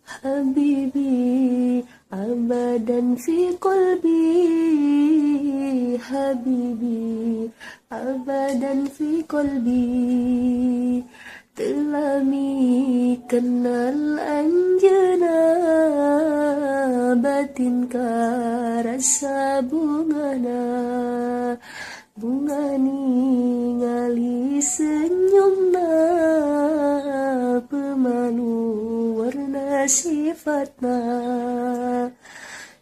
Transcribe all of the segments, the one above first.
Habibi abadan fi qalbi, Habibi abadan fi qalbi. Telah mi kenal anjeunna, batin ka rasa bungana. Bunga ningali senyumna, pemalu warna sifatna.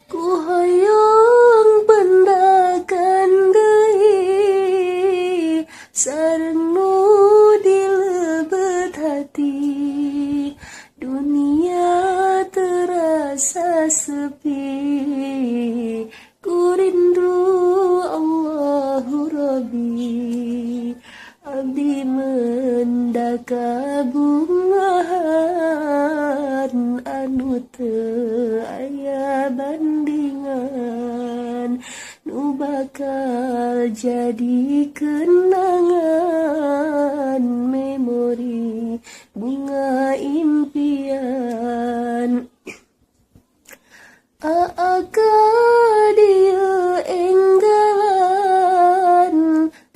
Ku hoyong pendakan deui, sareng nu dilebet hati. Dunia terasa sepi, ku rindu Allahu Rabbi. Abdi mendaka bungahan, anu teu aya bandingan, nu bakal jadi kenangan, memori bunga impian. Aka dieu enggalan,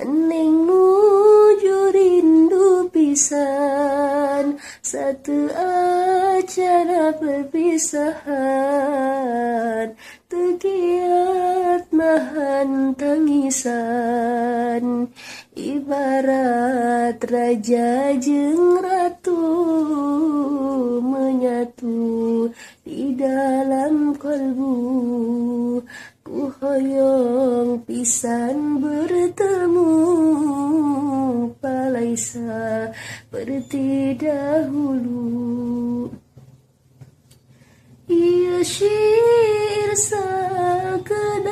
neng nuju rindu pisan. Satu acara perpisahan, tegiat nahan tangisan. Ibarat raja jeung ratu menyatu di dalam kalbu. Ku hoyong pisan bertemu, palaisa seperti dahulu. Ieu syair sakedar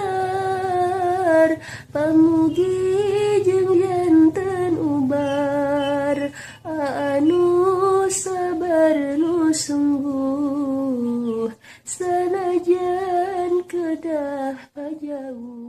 pamugi jeung janten ubar, anu sabar nu sungguh, sanajan kedah pajauh.